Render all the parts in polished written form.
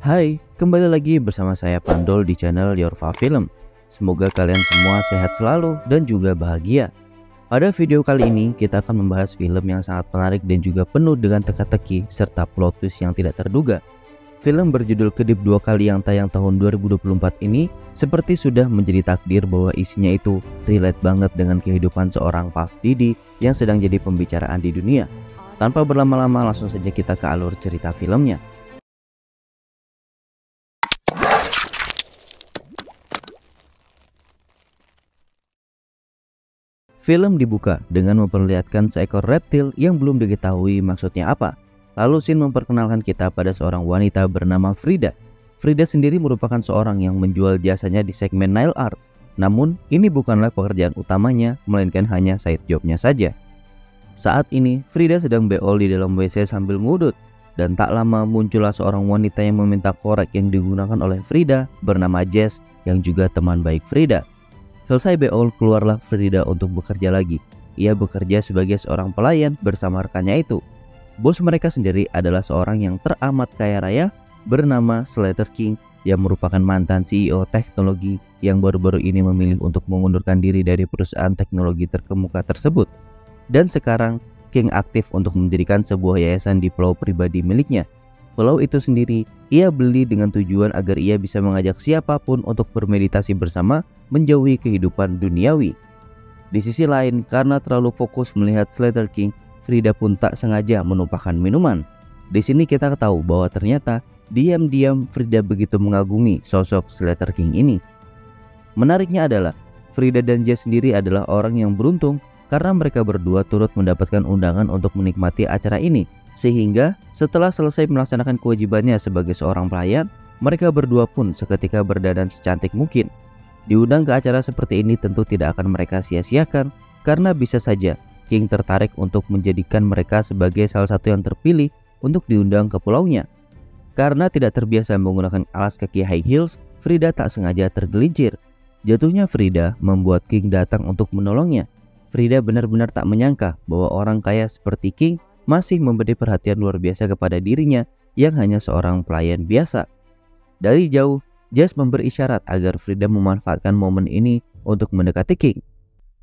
Hai, kembali lagi bersama saya Pandol di channel Yorfa Film. Semoga kalian semua sehat selalu dan juga bahagia. Pada video kali ini kita akan membahas film yang sangat menarik dan juga penuh dengan teka-teki serta plot twist yang tidak terduga. Film berjudul Kedip Dua Kali yang tayang tahun 2024 ini seperti sudah menjadi takdir bahwa isinya itu relate banget dengan kehidupan seorang Puff Diddy yang sedang jadi pembicaraan di dunia. Tanpa berlama-lama langsung saja kita ke alur cerita filmnya. Film dibuka dengan memperlihatkan seekor reptil yang belum diketahui maksudnya apa. Lalu Shin memperkenalkan kita pada seorang wanita bernama Frida. Frida sendiri merupakan seorang yang menjual jasanya di segmen nail art. Namun ini bukanlah pekerjaan utamanya, melainkan hanya side jobnya saja. Saat ini Frida sedang beol di dalam WC sambil ngudut. Dan tak lama muncullah seorang wanita yang meminta korek yang digunakan oleh Frida bernama Jess yang juga teman baik Frida. Selesai beol, keluarlah Frida untuk bekerja lagi. Ia bekerja sebagai seorang pelayan bersama rekannya itu. Bos mereka sendiri adalah seorang yang teramat kaya raya bernama Slater King yang merupakan mantan CEO teknologi yang baru-baru ini memilih untuk mengundurkan diri dari perusahaan teknologi terkemuka tersebut. Dan sekarang King aktif untuk mendirikan sebuah yayasan di pulau pribadi miliknya. Pulau itu sendiri ia beli dengan tujuan agar ia bisa mengajak siapapun untuk bermeditasi bersama menjauhi kehidupan duniawi. Di sisi lain, karena terlalu fokus melihat Slater King, Frida pun tak sengaja menumpahkan minuman. Di sini kita tahu bahwa ternyata diam-diam Frida begitu mengagumi sosok Slater King ini. Menariknya adalah Frida dan Jess sendiri adalah orang yang beruntung karena mereka berdua turut mendapatkan undangan untuk menikmati acara ini. Sehingga setelah selesai melaksanakan kewajibannya sebagai seorang pelayan, mereka berdua pun seketika berdandan secantik mungkin. Diundang ke acara seperti ini tentu tidak akan mereka sia-siakan, karena bisa saja King tertarik untuk menjadikan mereka sebagai salah satu yang terpilih untuk diundang ke pulaunya. Karena tidak terbiasa menggunakan alas kaki high heels, Frida tak sengaja tergelincir. Jatuhnya Frida membuat King datang untuk menolongnya. Frida benar-benar tak menyangka bahwa orang kaya seperti King masih memberi perhatian luar biasa kepada dirinya yang hanya seorang pelayan biasa. Dari jauh, Jess memberi isyarat agar Frida memanfaatkan momen ini untuk mendekati King.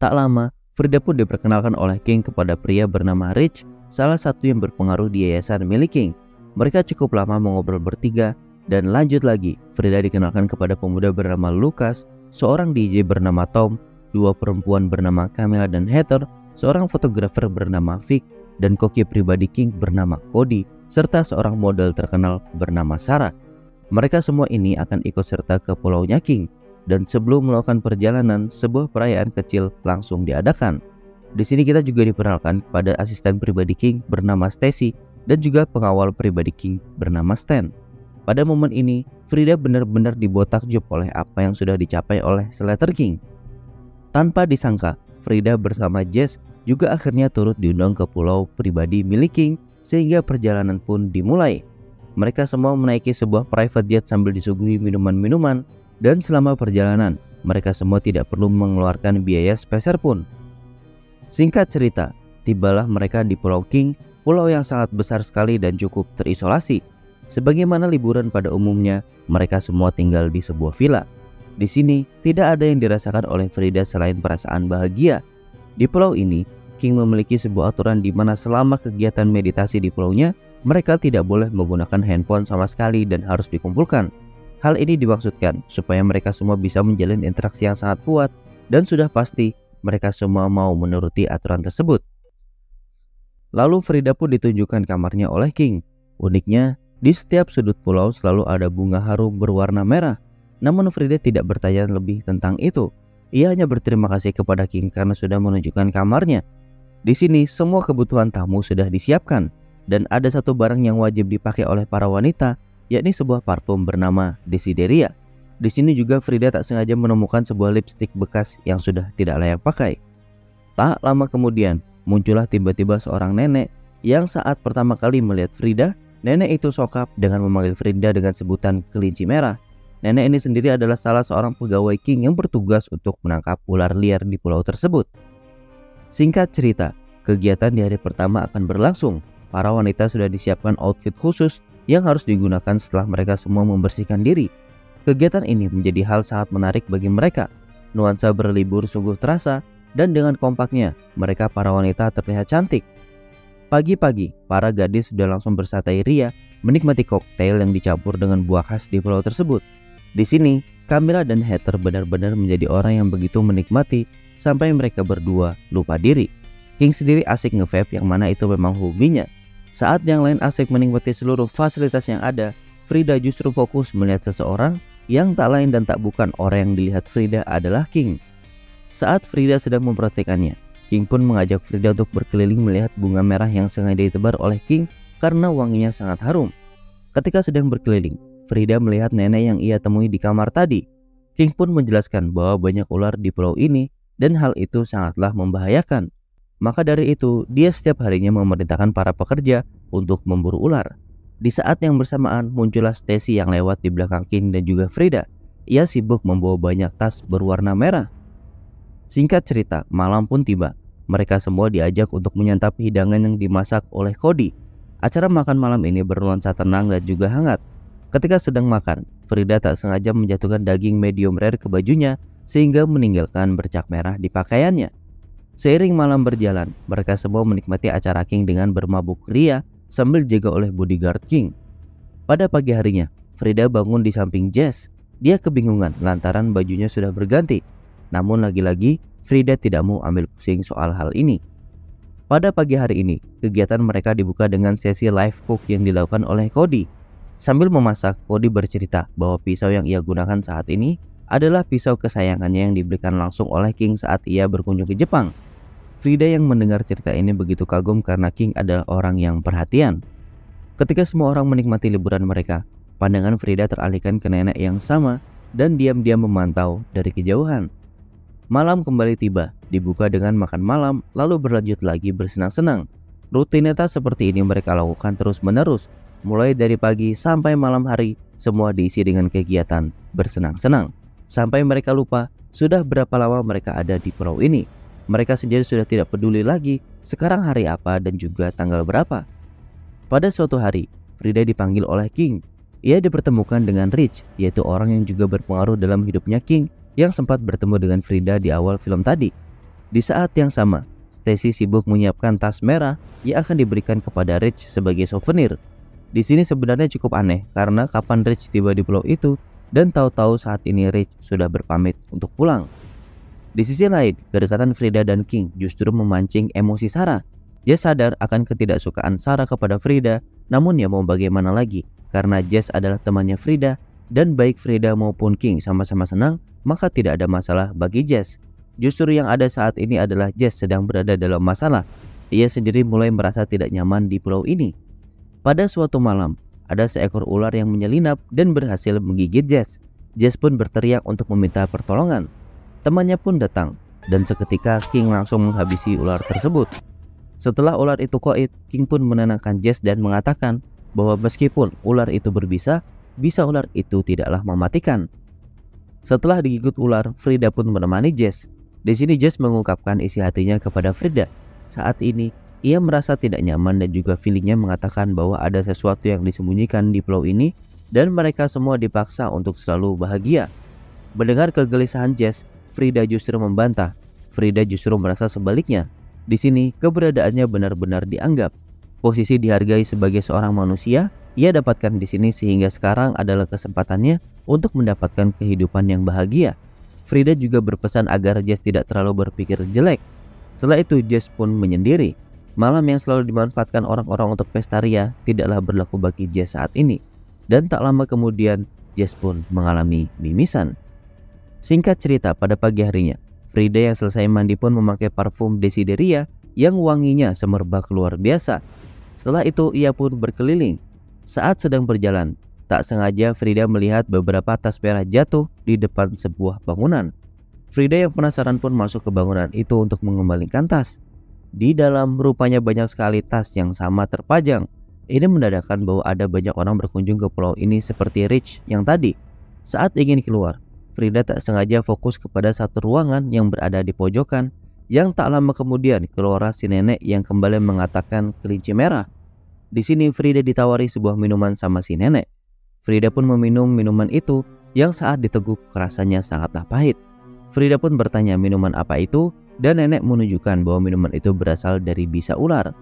Tak lama, Frida pun diperkenalkan oleh King kepada pria bernama Rich, salah satu yang berpengaruh di yayasan milik King. Mereka cukup lama mengobrol bertiga, dan lanjut lagi, Frida dikenalkan kepada pemuda bernama Lucas, seorang DJ bernama Tom, dua perempuan bernama Camilla dan Heather, seorang fotografer bernama Vic, dan koki pribadi King bernama Cody, serta seorang model terkenal bernama Sarah. Mereka semua ini akan ikut serta ke pulaunya King, dan sebelum melakukan perjalanan, sebuah perayaan kecil langsung diadakan. Di sini kita juga diperkenalkan pada asisten pribadi King bernama Stacy dan juga pengawal pribadi King bernama Stan. Pada momen ini, Frida benar-benar dibuat takjub oleh apa yang sudah dicapai oleh Slater King. Tanpa disangka, Frida bersama Jess juga akhirnya turut diundang ke pulau pribadi milik King, sehingga perjalanan pun dimulai. Mereka semua menaiki sebuah private jet sambil disuguhi minuman-minuman, dan selama perjalanan mereka semua tidak perlu mengeluarkan biaya sepeser pun. Singkat cerita, tibalah mereka di Pulau King, pulau yang sangat besar sekali dan cukup terisolasi. Sebagaimana liburan pada umumnya, mereka semua tinggal di sebuah villa. Di sini tidak ada yang dirasakan oleh Frida selain perasaan bahagia. Di pulau ini, King memiliki sebuah aturan di mana selama kegiatan meditasi di pulaunya, mereka tidak boleh menggunakan handphone sama sekali dan harus dikumpulkan. Hal ini dimaksudkan supaya mereka semua bisa menjalin interaksi yang sangat kuat, dan sudah pasti mereka semua mau menuruti aturan tersebut. Lalu Frida pun ditunjukkan kamarnya oleh King. Uniknya, di setiap sudut pulau selalu ada bunga harum berwarna merah. Namun Frida tidak bertanya lebih tentang itu. Ia hanya berterima kasih kepada King karena sudah menunjukkan kamarnya. Di sini semua kebutuhan tamu sudah disiapkan, dan ada satu barang yang wajib dipakai oleh para wanita, yakni sebuah parfum bernama Desideria. Di sini juga Frida tak sengaja menemukan sebuah lipstik bekas yang sudah tidak layak pakai. Tak lama kemudian, muncullah tiba-tiba seorang nenek yang saat pertama kali melihat Frida, nenek itu sokap dengan memanggil Frida dengan sebutan kelinci merah. Nenek ini sendiri adalah salah seorang pegawai King yang bertugas untuk menangkap ular liar di pulau tersebut. Singkat cerita, kegiatan di hari pertama akan berlangsung. Para wanita sudah disiapkan outfit khusus yang harus digunakan setelah mereka semua membersihkan diri. Kegiatan ini menjadi hal sangat menarik bagi mereka. Nuansa berlibur sungguh terasa, dan dengan kompaknya mereka para wanita terlihat cantik. Pagi-pagi, para gadis sudah langsung bersantai ria menikmati koktail yang dicampur dengan buah khas di pulau tersebut. Di sini, Camilla dan Heather benar-benar menjadi orang yang begitu menikmati sampai mereka berdua lupa diri. King sendiri asik nge-vape, yang mana itu memang hobinya. Saat yang lain asik menikmati seluruh fasilitas yang ada, Frida justru fokus melihat seseorang yang tak lain dan tak bukan orang yang dilihat Frida adalah King. Saat Frida sedang memperhatikannya, King pun mengajak Frida untuk berkeliling melihat bunga merah yang sengaja ditebar oleh King karena wanginya sangat harum. Ketika sedang berkeliling, Frida melihat nenek yang ia temui di kamar tadi. King pun menjelaskan bahwa banyak ular di pulau ini dan hal itu sangatlah membahayakan. Maka dari itu, dia setiap harinya memerintahkan para pekerja untuk memburu ular. Di saat yang bersamaan, muncullah Stacy yang lewat di belakang King dan juga Frida. Ia sibuk membawa banyak tas berwarna merah. Singkat cerita, malam pun tiba. Mereka semua diajak untuk menyantap hidangan yang dimasak oleh Cody. Acara makan malam ini bernuansa tenang dan juga hangat. Ketika sedang makan, Frida tak sengaja menjatuhkan daging medium rare ke bajunya sehingga meninggalkan bercak merah di pakaiannya. Seiring malam berjalan, mereka semua menikmati acara King dengan bermabuk ria sambil dijaga oleh bodyguard King. Pada pagi harinya, Frida bangun di samping Jess. Dia kebingungan lantaran bajunya sudah berganti. Namun lagi-lagi Frida tidak mau ambil pusing soal hal ini. Pada pagi hari ini, kegiatan mereka dibuka dengan sesi live cook yang dilakukan oleh Cody. Sambil memasak, Cody bercerita bahwa pisau yang ia gunakan saat ini adalah pisau kesayangannya yang diberikan langsung oleh King saat ia berkunjung ke Jepang. Frida yang mendengar cerita ini begitu kagum karena King adalah orang yang perhatian. Ketika semua orang menikmati liburan mereka, pandangan Frida teralihkan ke nenek yang sama dan diam-diam memantau dari kejauhan. Malam kembali tiba, dibuka dengan makan malam, lalu berlanjut lagi bersenang-senang. Rutinitas seperti ini mereka lakukan terus-menerus. Mulai dari pagi sampai malam hari, semua diisi dengan kegiatan bersenang-senang. Sampai mereka lupa sudah berapa lama mereka ada di pulau ini. Mereka sendiri sudah tidak peduli lagi sekarang hari apa dan juga tanggal berapa. Pada suatu hari, Frida dipanggil oleh King. Ia dipertemukan dengan Rich, yaitu orang yang juga berpengaruh dalam hidupnya King, yang sempat bertemu dengan Frida di awal film tadi. Di saat yang sama, Stacy sibuk menyiapkan tas merah yang akan diberikan kepada Rich sebagai souvenir. Di sini sebenarnya cukup aneh karena kapan Rich tiba di pulau itu dan tahu-tahu saat ini Rich sudah berpamit untuk pulang. Di sisi lain, kedekatan Frida dan King justru memancing emosi Sarah. Jess sadar akan ketidaksukaan Sarah kepada Frida, namun ya mau bagaimana lagi karena Jess adalah temannya Frida dan baik Frida maupun King sama-sama senang, maka tidak ada masalah bagi Jess. Justru yang ada saat ini adalah Jess sedang berada dalam masalah. Ia sendiri mulai merasa tidak nyaman di pulau ini. Pada suatu malam, ada seekor ular yang menyelinap dan berhasil menggigit Jess. Jess pun berteriak untuk meminta pertolongan. Temannya pun datang, dan seketika King langsung menghabisi ular tersebut. Setelah ular itu koit, King pun menenangkan Jess dan mengatakan bahwa meskipun ular itu berbisa, bisa ular itu tidaklah mematikan. Setelah digigit ular, Frida pun menemani Jess. Di sini Jess mengungkapkan isi hatinya kepada Frida. Saat ini, ia merasa tidak nyaman dan juga feelingnya mengatakan bahwa ada sesuatu yang disembunyikan di pulau ini dan mereka semua dipaksa untuk selalu bahagia. Mendengar kegelisahan Jess, Frida justru membantah. Frida justru merasa sebaliknya. Di sini keberadaannya benar-benar dianggap. Posisi dihargai sebagai seorang manusia, ia dapatkan di sini sehingga sekarang adalah kesempatannya untuk mendapatkan kehidupan yang bahagia. Frida juga berpesan agar Jess tidak terlalu berpikir jelek. Setelah itu Jess pun menyendiri. Malam yang selalu dimanfaatkan orang-orang untuk pesta ria tidaklah berlaku bagi Jess saat ini. Dan tak lama kemudian Jess pun mengalami mimisan. Singkat cerita, pada pagi harinya Frida yang selesai mandi pun memakai parfum Desideria yang wanginya semerbak luar biasa. Setelah itu ia pun berkeliling. Saat sedang berjalan, tak sengaja Frida melihat beberapa tas merah jatuh di depan sebuah bangunan. Frida yang penasaran pun masuk ke bangunan itu untuk mengembalikan tas. Di dalam rupanya banyak sekali tas yang sama terpajang. Ini menandakan bahwa ada banyak orang berkunjung ke pulau ini seperti Rich yang tadi. Saat ingin keluar, Frida tak sengaja fokus kepada satu ruangan yang berada di pojokan. Yang tak lama kemudian keluar si nenek yang kembali mengatakan kelinci merah. Di sini Frida ditawari sebuah minuman sama si nenek. Frida pun meminum minuman itu yang saat diteguk rasanya sangatlah pahit. Frida pun bertanya minuman apa itu dan nenek menunjukkan bahwa minuman itu berasal dari bisa ular.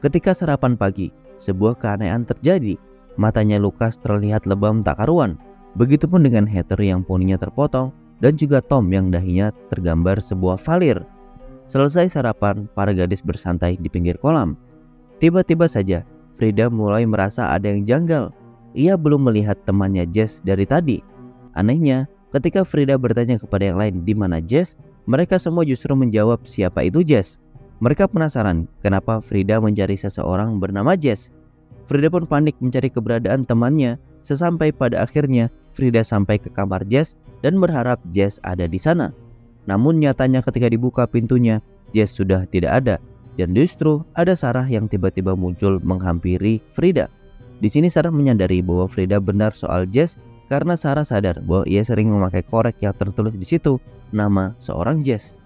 Ketika sarapan pagi, sebuah keanehan terjadi. Matanya Lukas terlihat lebam tak karuan. Begitupun dengan Heather yang poninya terpotong dan juga Tom yang dahinya tergambar sebuah valir. Selesai sarapan, para gadis bersantai di pinggir kolam. Tiba-tiba saja, Frida mulai merasa ada yang janggal. Ia belum melihat temannya Jess dari tadi. Anehnya, ketika Frida bertanya kepada yang lain di mana Jess, mereka semua justru menjawab siapa itu Jess. Mereka penasaran kenapa Frida mencari seseorang bernama Jess. Frida pun panik mencari keberadaan temannya. Sesampai pada akhirnya, Frida sampai ke kamar Jess dan berharap Jess ada di sana. Namun nyatanya ketika dibuka pintunya, Jess sudah tidak ada. Dan justru ada Sarah yang tiba-tiba muncul menghampiri Frida. Di sini Sarah menyadari bahwa Frida benar soal Jess karena Sarah sadar bahwa ia sering memakai korek yang tertulis di situ nama seorang Jess.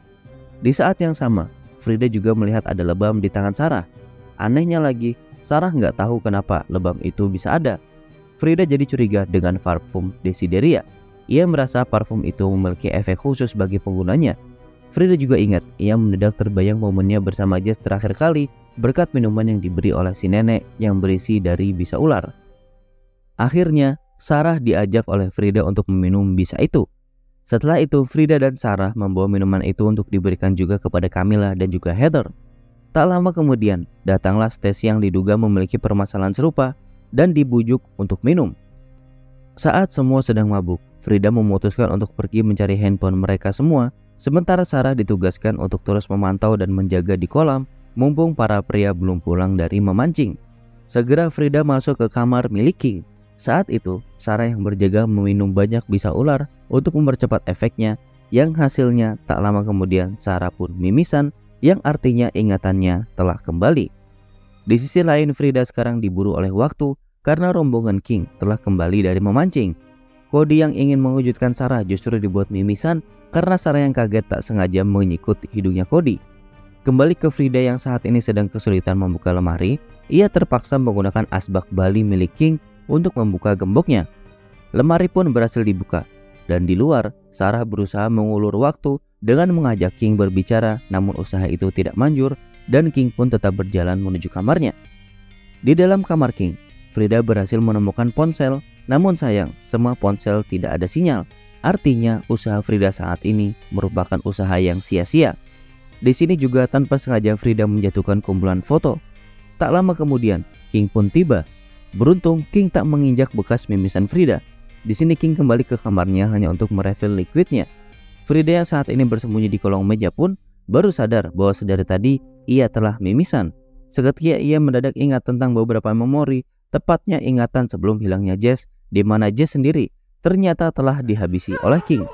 Di saat yang sama, Frida juga melihat ada lebam di tangan Sarah. Anehnya lagi, Sarah nggak tahu kenapa lebam itu bisa ada. Frida jadi curiga dengan parfum Desideria. Ia merasa parfum itu memiliki efek khusus bagi penggunanya. Frida juga ingat ia mendadak terbayang momennya bersama Jess terakhir kali berkat minuman yang diberi oleh si nenek yang berisi dari bisa ular. Akhirnya Sarah diajak oleh Frida untuk meminum bisa itu. Setelah itu Frida dan Sarah membawa minuman itu untuk diberikan juga kepada Camilla dan juga Heather. Tak lama kemudian datanglah Stacy yang diduga memiliki permasalahan serupa dan dibujuk untuk minum. Saat semua sedang mabuk, Frida memutuskan untuk pergi mencari handphone mereka semua. Sementara Sarah ditugaskan untuk terus memantau dan menjaga di kolam mumpung para pria belum pulang dari memancing. Segera Frida masuk ke kamar milik King. Saat itu Sarah yang berjaga meminum banyak bisa ular untuk mempercepat efeknya, yang hasilnya tak lama kemudian Sarah pun mimisan, yang artinya ingatannya telah kembali. Di sisi lain Frida sekarang diburu oleh waktu karena rombongan King telah kembali dari memancing. Cody yang ingin mengejutkan Sarah justru dibuat mimisan karena Sarah yang kaget tak sengaja menyikut hidungnya Cody. Kembali ke Frida yang saat ini sedang kesulitan membuka lemari, ia terpaksa menggunakan asbak Bali milik King untuk membuka gemboknya. Lemari pun berhasil dibuka, dan di luar Sarah berusaha mengulur waktu dengan mengajak King berbicara, namun usaha itu tidak manjur dan King pun tetap berjalan menuju kamarnya. Di dalam kamar King, Frida berhasil menemukan ponsel, namun sayang semua ponsel tidak ada sinyal. Artinya usaha Frida saat ini merupakan usaha yang sia-sia. Di sini juga tanpa sengaja Frida menjatuhkan kumpulan foto. Tak lama kemudian King pun tiba. Beruntung King tak menginjak bekas mimisan Frida. Di sini King kembali ke kamarnya hanya untuk merefill liquidnya. Frida yang saat ini bersembunyi di kolong meja pun baru sadar bahwa sedari tadi ia telah mimisan. Seketika ia mendadak ingat tentang beberapa memori, tepatnya ingatan sebelum hilangnya Jess, di mana Jess sendiri ternyata telah dihabisi oleh King.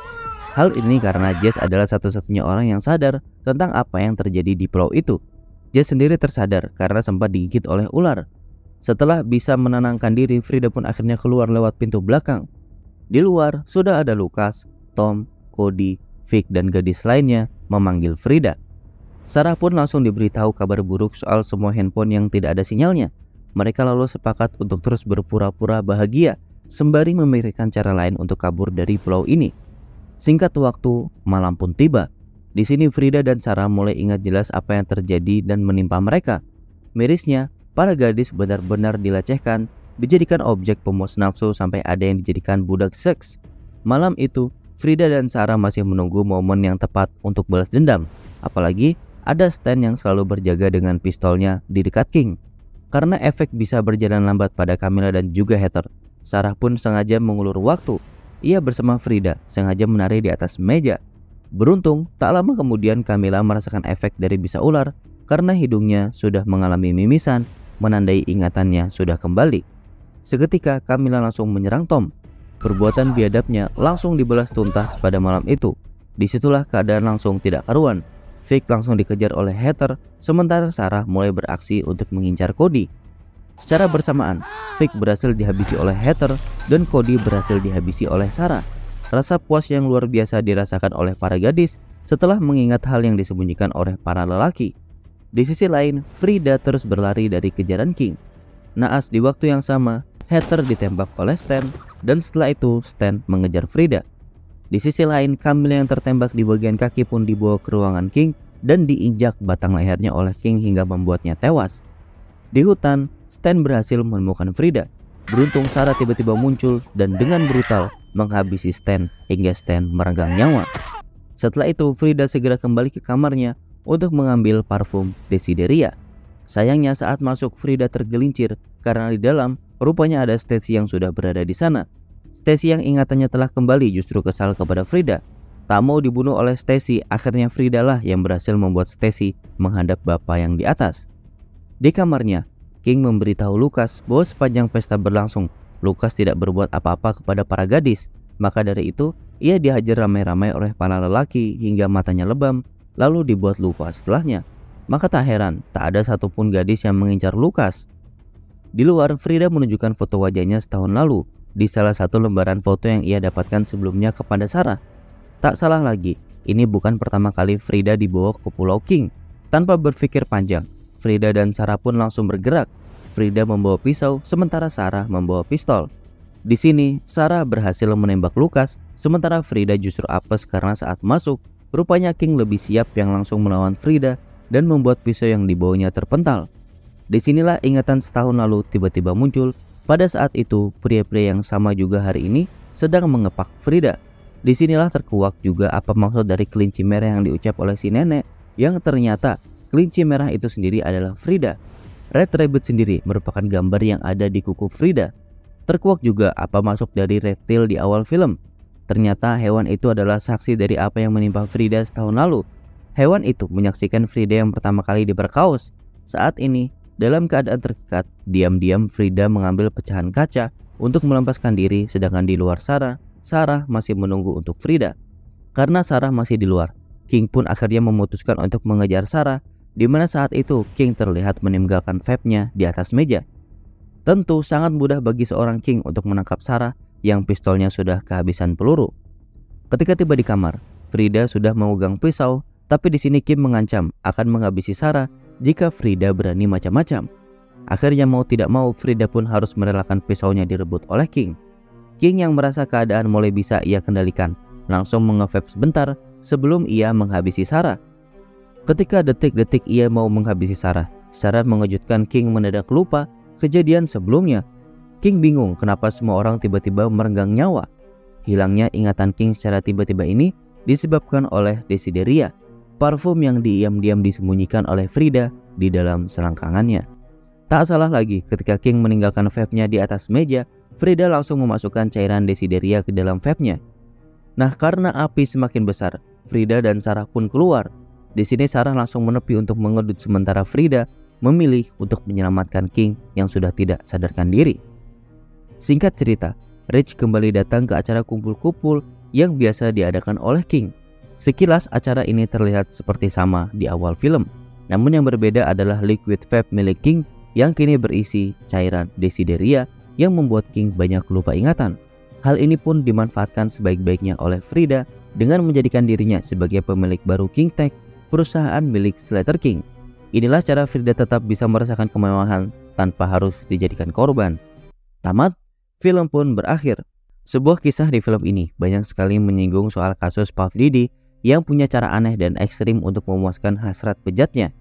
Hal ini karena Jess adalah satu-satunya orang yang sadar tentang apa yang terjadi di pulau itu. Jess sendiri tersadar karena sempat digigit oleh ular. Setelah bisa menenangkan diri, Frida pun akhirnya keluar lewat pintu belakang. Di luar sudah ada Lukas, Tom, Cody, Vic dan gadis lainnya memanggil Frida. Sarah pun langsung diberitahu kabar buruk soal semua handphone yang tidak ada sinyalnya. Mereka lalu sepakat untuk terus berpura-pura bahagia sembari memikirkan cara lain untuk kabur dari pulau ini. Singkat waktu, malam pun tiba. Di sini Frida dan Sarah mulai ingat jelas apa yang terjadi dan menimpa mereka. Mirisnya, para gadis benar-benar dilecehkan, dijadikan objek pemuas nafsu sampai ada yang dijadikan budak seks. Malam itu, Frida dan Sarah masih menunggu momen yang tepat untuk balas dendam. Apalagi ada Stan yang selalu berjaga dengan pistolnya di dekat King. Karena efek bisa berjalan lambat pada Camilla dan juga Heather, Sarah pun sengaja mengulur waktu. Ia bersama Frida sengaja menari di atas meja. Beruntung, tak lama kemudian Camilla merasakan efek dari bisa ular karena hidungnya sudah mengalami mimisan, menandai ingatannya sudah kembali. Seketika Camilla langsung menyerang Tom. Perbuatan biadabnya langsung dibalas tuntas pada malam itu. Disitulah keadaan langsung tidak karuan. Vic langsung dikejar oleh Heather, sementara Sarah mulai beraksi untuk mengincar Cody. Secara bersamaan, Vic berhasil dihabisi oleh Heather dan Cody berhasil dihabisi oleh Sarah. Rasa puas yang luar biasa dirasakan oleh para gadis setelah mengingat hal yang disembunyikan oleh para lelaki. Di sisi lain, Frida terus berlari dari kejaran King. Naas di waktu yang sama, Heather ditembak oleh Stan dan setelah itu Stan mengejar Frida. Di sisi lain, Camilla yang tertembak di bagian kaki pun dibawa ke ruangan King dan diinjak batang lehernya oleh King hingga membuatnya tewas. Di hutan, Stan berhasil menemukan Frida. Beruntung Sarah tiba-tiba muncul dan dengan brutal menghabisi Stan hingga Stan merenggang nyawa. Setelah itu, Frida segera kembali ke kamarnya untuk mengambil parfum Desideria. Sayangnya saat masuk, Frida tergelincir karena di dalam rupanya ada Stacy yang sudah berada di sana. Stacy yang ingatannya telah kembali justru kesal kepada Frida. Tak mau dibunuh oleh Stacy, akhirnya Frida lah yang berhasil membuat Stacy menghadap bapak yang di atas. Di kamarnya, King memberitahu Lucas bahwa sepanjang pesta berlangsung, Lucas tidak berbuat apa-apa kepada para gadis. Maka dari itu, ia dihajar ramai-ramai oleh para lelaki hingga matanya lebam, lalu dibuat lupa setelahnya. Maka tak heran, tak ada satupun gadis yang mengincar Lucas. Di luar, Frida menunjukkan foto wajahnya setahun lalu di salah satu lembaran foto yang ia dapatkan sebelumnya kepada Sarah. Tak salah lagi, ini bukan pertama kali Frida dibawa ke Pulau King. Tanpa berpikir panjang, Frida dan Sarah pun langsung bergerak. Frida membawa pisau, sementara Sarah membawa pistol. Di sini, Sarah berhasil menembak Lucas, sementara Frida justru apes karena saat masuk, rupanya King lebih siap yang langsung melawan Frida dan membuat pisau yang dibawanya terpental. Disinilah ingatan setahun lalu tiba-tiba muncul. Pada saat itu, pria-pria yang sama juga hari ini sedang mengepak Frida. Disinilah terkuak juga apa maksud dari kelinci merah yang diucap oleh si nenek, yang ternyata kelinci merah itu sendiri adalah Frida. Red Rabbit sendiri merupakan gambar yang ada di kuku Frida. Terkuak juga apa maksud dari reptil di awal film. Ternyata hewan itu adalah saksi dari apa yang menimpa Frida setahun lalu. Hewan itu menyaksikan Frida yang pertama kali diperkaos. Saat ini, dalam keadaan terikat, diam-diam Frida mengambil pecahan kaca untuk melepaskan diri, sedangkan di luar Sarah masih menunggu untuk Frida. Karena Sarah masih di luar, King pun akhirnya memutuskan untuk mengejar Sarah, di mana saat itu King terlihat meninggalkan vape-nya di atas meja. Tentu sangat mudah bagi seorang King untuk menangkap Sarah yang pistolnya sudah kehabisan peluru. Ketika tiba di kamar, Frida sudah memegang pisau. Tapi di sini Kim mengancam akan menghabisi Sarah jika Frida berani macam-macam. Akhirnya mau tidak mau, Frida pun harus merelakan pisaunya direbut oleh King. King yang merasa keadaan mulai bisa ia kendalikan, langsung mengevape sebentar sebelum ia menghabisi Sarah. Ketika detik-detik ia mau menghabisi Sarah mengejutkan King mendadak lupa kejadian sebelumnya. King bingung kenapa semua orang tiba-tiba merenggang nyawa. Hilangnya ingatan King secara tiba-tiba ini disebabkan oleh Desideria, parfum yang diam-diam disembunyikan oleh Frida di dalam selangkangannya. Tak salah lagi, ketika King meninggalkan vape-nya di atas meja, Frida langsung memasukkan cairan Desideria ke dalam vape-nya. Nah, karena api semakin besar, Frida dan Sarah pun keluar. Di sini Sarah langsung menepi untuk mengedut, sementara Frida memilih untuk menyelamatkan King yang sudah tidak sadarkan diri. Singkat cerita, Rich kembali datang ke acara kumpul-kumpul yang biasa diadakan oleh King. Sekilas acara ini terlihat seperti sama di awal film. Namun yang berbeda adalah liquid vape milik King yang kini berisi cairan Desideria yang membuat King banyak lupa ingatan. Hal ini pun dimanfaatkan sebaik-baiknya oleh Frida dengan menjadikan dirinya sebagai pemilik baru King Tech, perusahaan milik Slater King. Inilah cara Frida tetap bisa merasakan kemewahan tanpa harus dijadikan korban. Tamat, film pun berakhir. Sebuah kisah di film ini banyak sekali menyinggung soal kasus Puff Diddy yang punya cara aneh dan ekstrim untuk memuaskan hasrat bejatnya.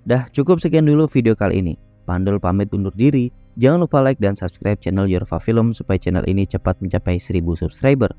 Dah cukup sekian dulu video kali ini. Pandul pamit undur diri. Jangan lupa like dan subscribe channel Yorfa Film supaya channel ini cepat mencapai 1000 subscriber.